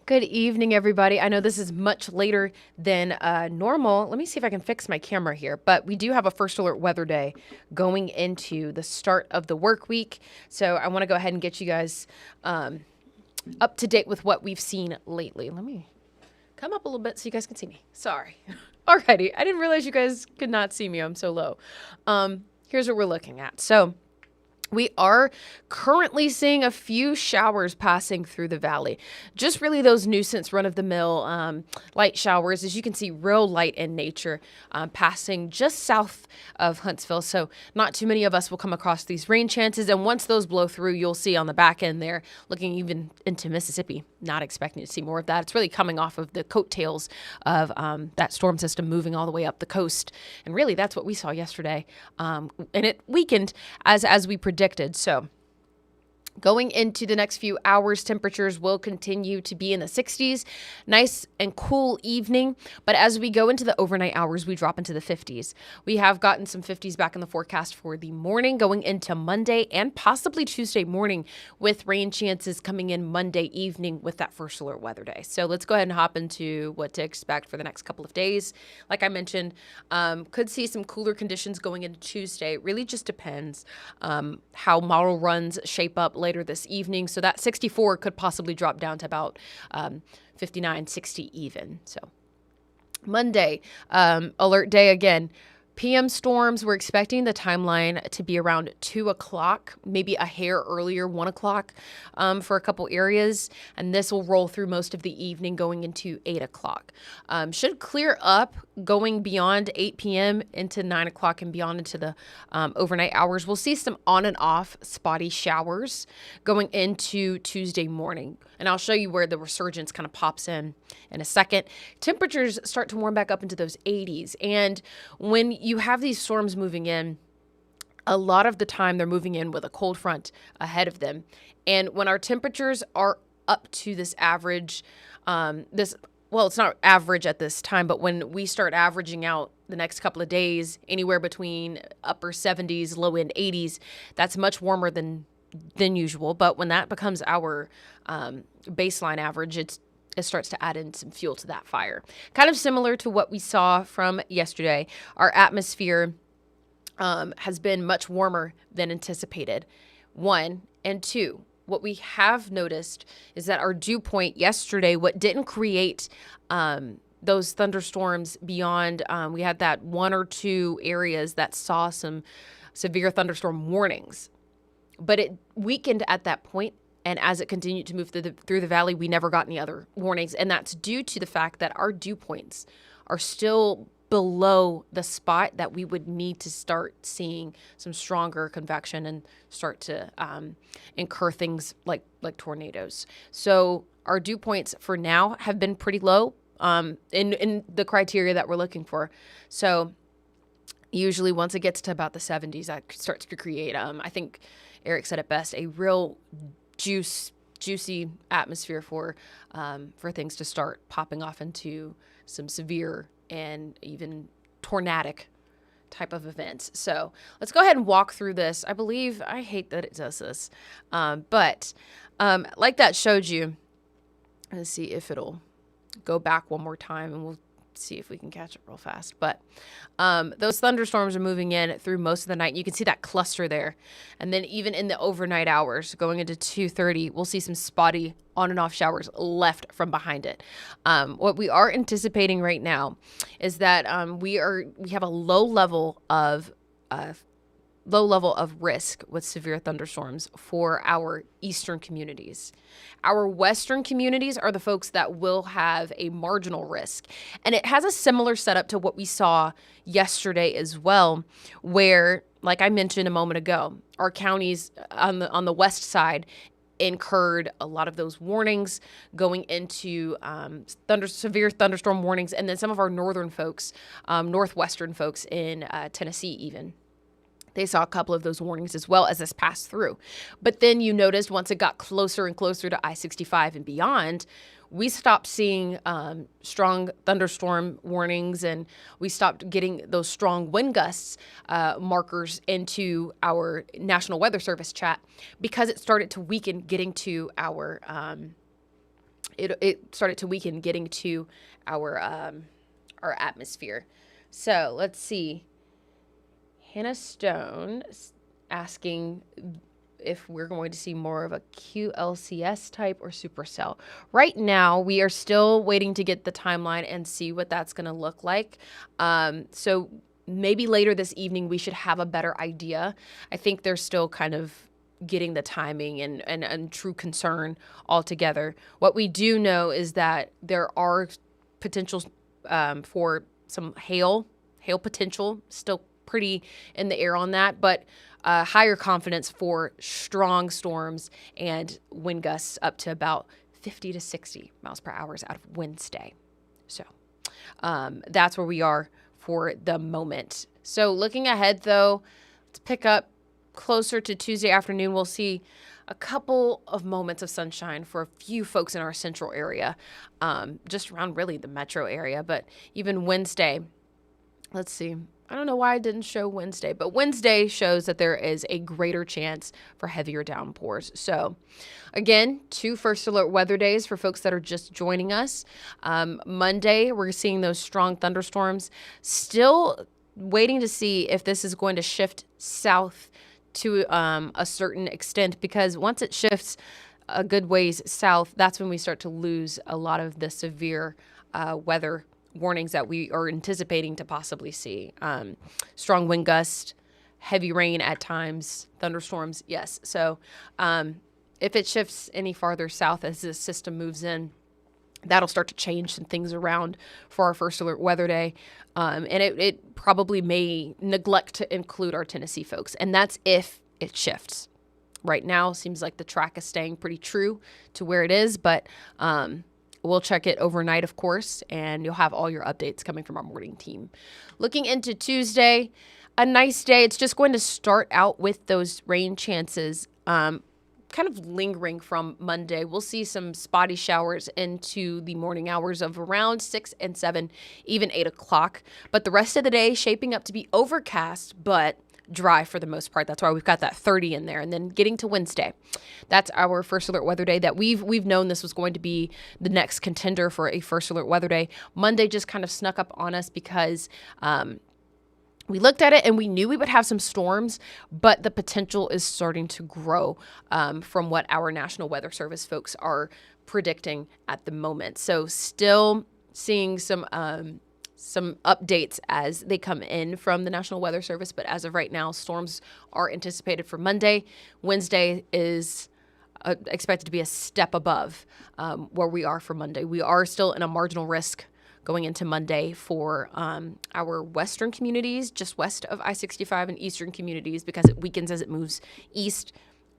Good evening, everybody. I know this is much later than normal. Let me see if I can fix my camera here. But we do have a first alert weather day going into the start of the work week. So I want to go ahead and get you guys up to date with what we've seen lately. Let me come up a little bit so you guys can see me. Sorry. Alrighty. I didn't realize you guys could not see me. I'm so low. Here's what we're looking at. So we are currently seeing a few showers passing through the valley. Just really those nuisance run-of-the-mill light showers, as you can see, real light in nature, passing just south of Huntsville. So not too many of us will come across these rain chances. And once those blow through, you'll see on the back end there, looking even into Mississippi, not expecting to see more of that. It's really coming off of the coattails of that storm system moving all the way up the coast. And really, that's what we saw yesterday. And it weakened as we predicted. So going into the next few hours, temperatures will continue to be in the 60s. Nice and cool evening. But as we go into the overnight hours, we drop into the 50s. We have gotten some 50s back in the forecast for the morning going into Monday and possibly Tuesday morning, with rain chances coming in Monday evening with that first alert weather day. So let's go ahead and hop into what to expect for the next couple of days. Like I mentioned, could see some cooler conditions going into Tuesday. It really just depends how model runs shape up later this evening. So that 64 could possibly drop down to about 59, 60 even. So Monday, alert day again. PM storms, we're expecting the timeline to be around 2 o'clock, maybe a hair earlier, 1 o'clock for a couple areas. And this will roll through most of the evening going into 8 o'clock. Should clear up going beyond 8 p.m. into 9 o'clock and beyond into the overnight hours. We'll see some on and off spotty showers going into Tuesday morning. And I'll show you where the resurgence kind of pops in a second. Temperatures start to warm back up into those 80s. And when you have these storms moving in, a lot of the time they're moving in with a cold front ahead of them. And when our temperatures are up to this average, well, it's not average at this time, but when we start averaging out the next couple of days, anywhere between upper 70s, low end 80s, that's much warmer than usual. But when that becomes our baseline average, it starts to add in some fuel to that fire. Kind of similar to what we saw from yesterday. Our atmosphere has been much warmer than anticipated. 1 and 2. What we have noticed is that our dew point yesterday, what didn't create those thunderstorms beyond, we had that 1 or 2 areas that saw some severe thunderstorm warnings. But it weakened at that point, and as it continued to move through the valley, we never got any other warnings. And that's due to the fact that our dew points are still below the spot that we would need to start seeing some stronger convection and start to incur things like tornadoes. So our dew points for now have been pretty low in the criteria that we're looking for. So usually once it gets to about the 70s, that starts to create, I think Eric said it best, a real juicy atmosphere for things to start popping off into some severe and even tornadic type of events. So let's go ahead and walk through this. I hate that it does this, but like that showed you, let's see if it'll go back one more time and we'll see if we can catch it real fast. But those thunderstorms are moving in through most of the night. You can see that cluster there. And then even in the overnight hours going into 2:30, we'll see some spotty on and off showers left from behind it. What we are anticipating right now is that we have a low level of risk with severe thunderstorms for our eastern communities. Our western communities are the folks that will have a marginal risk. And it has a similar setup to what we saw yesterday as well, where, like I mentioned a moment ago, our counties on the west side incurred a lot of those warnings going into severe thunderstorm warnings. And then some of our northern folks, northwestern folks in Tennessee even, they saw a couple of those warnings as well as this passed through. But then you noticed once it got closer and closer to I-65 and beyond, we stopped seeing strong thunderstorm warnings, and we stopped getting those strong wind gusts markers into our National Weather Service chat because it started to weaken getting to our it started to weaken getting to our atmosphere. So let's see. Hannah Stone asking if we're going to see more of a QLCS type or supercell. Right now, we are still waiting to get the timeline and see what that's going to look like. So maybe later this evening, we should have a better idea. I think they're still kind of getting the timing and true concern all together. What we do know is that there are potentials for some hail potential, still pretty in the air on that, but higher confidence for strong storms and wind gusts up to about 50 to 60 miles per hour out of Wednesday. So that's where we are for the moment. So looking ahead, though, let's pick up closer to Tuesday afternoon. We'll see a couple of moments of sunshine for a few folks in our central area, just around really the metro area. But even Wednesday, let's see. I don't know why I didn't show Wednesday, but Wednesday shows that there is a greater chance for heavier downpours. So again, 2 first alert weather days for folks that are just joining us. Monday, we're seeing those strong thunderstorms. Still waiting to see if this is going to shift south to a certain extent, because once it shifts a good ways south, that's when we start to lose a lot of the severe weather warnings that we are anticipating to possibly see. Strong wind gust, heavy rain at times, thunderstorms, yes. So if it shifts any farther south as this system moves in, that'll start to change some things around for our first alert weather day. And it probably may neglect to include our Tennessee folks. And that's if it shifts. Right now, seems like the track is staying pretty true to where it is, but we'll check it overnight, of course, and you'll have all your updates coming from our morning team. Looking into Tuesday, a nice day. It's just going to start out with those rain chances kind of lingering from Monday. We'll see some spotty showers into the morning hours of around 6 and 7, even 8 o'clock. But the rest of the day shaping up to be overcast, but dry for the most part. That's why we've got that 30 in there. And then getting to Wednesday, that's our first alert weather day that we've known this was going to be the next contender for a first alert weather day. Monday just kind of snuck up on us because we looked at it and we knew we would have some storms, but the potential is starting to grow from what our National Weather Service folks are predicting at the moment. So still seeing some updates as they come in from the National Weather Service, but as of right now, storms are anticipated for Monday. Wednesday is expected to be a step above where we are for Monday. We are still in a marginal risk going into Monday for our western communities, just west of I-65, and eastern communities, because it weakens as it moves east.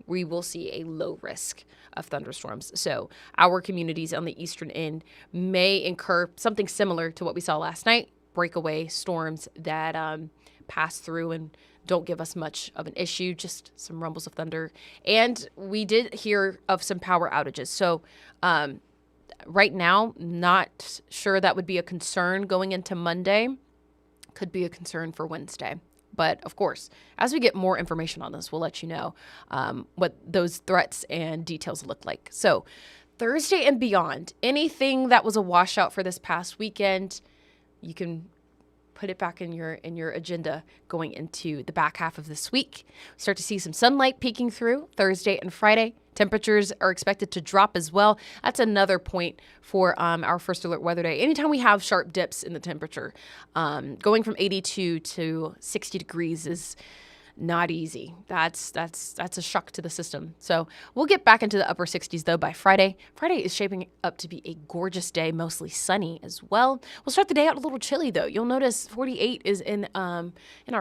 We will see a low risk of thunderstorms. So our communities on the eastern end may incur something similar to what we saw last night, breakaway storms that pass through and don't give us much of an issue, just some rumbles of thunder. And we did hear of some power outages. So right now, not sure that would be a concern going into Monday. Could be a concern for Wednesday. But of course, as we get more information on this, we'll let you know what those threats and details look like. So Thursday and beyond, anything that was a washout for this past weekend, you can put it back in your agenda going into the back half of this week. We start to see some sunlight peeking through Thursday and Friday. Temperatures are expected to drop as well. That's another point for our first alert weather day. Anytime we have sharp dips in the temperature, going from 82 to 60 degrees is not easy. That's a shock to the system. So we'll get back into the upper 60s though by Friday. Friday is shaping up to be a gorgeous day, mostly sunny as well. We'll start the day out a little chilly though. You'll notice 48 is in our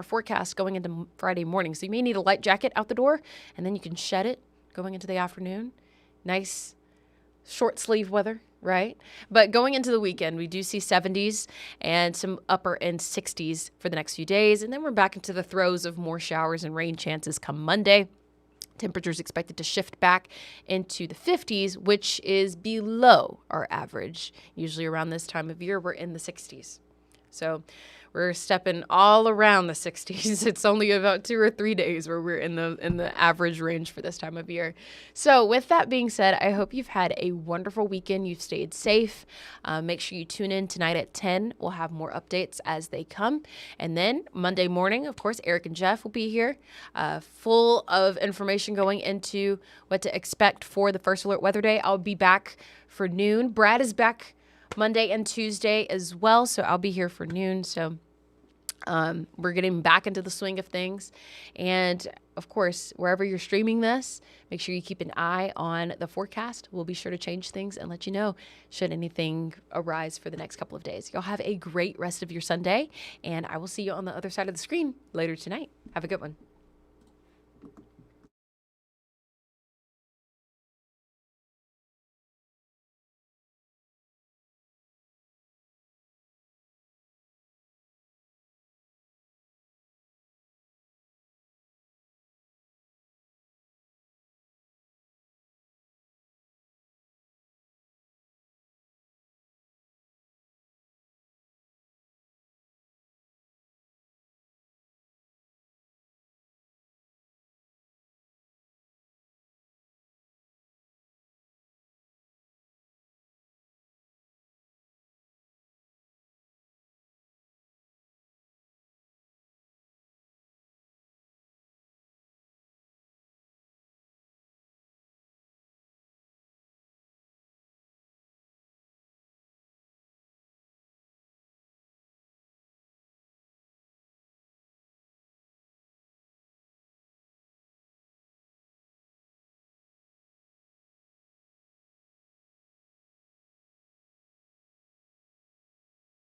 forecast going into Friday morning. So you may need a light jacket out the door, and then you can shed it going into the afternoon. Nice short sleeve weather, right? But going into the weekend, we do see 70s and some upper end 60s for the next few days. And then we're back into the throes of more showers and rain chances come Monday. Temperatures expected to shift back into the 50s, which is below our average. Usually around this time of year, we're in the 60s. So we're stepping all around the 60s. It's only about 2 or 3 days where we're in the average range for this time of year. So with that being said, I hope you've had a wonderful weekend. You've stayed safe. Make sure you tune in tonight at 10. We'll have more updates as they come. And then Monday morning, of course, Eric and Jeff will be here, full of information going into what to expect for the First Alert Weather Day. I'll be back for noon. Brad is back Monday and Tuesday as well, so I'll be here for noon. So we're getting back into the swing of things. And of course, wherever you're streaming this, make sure you keep an eye on the forecast. We'll be sure to change things and let you know should anything arise for the next couple of days. Y'all have a great rest of your Sunday, and I will see you on the other side of the screen later tonight. Have a good one.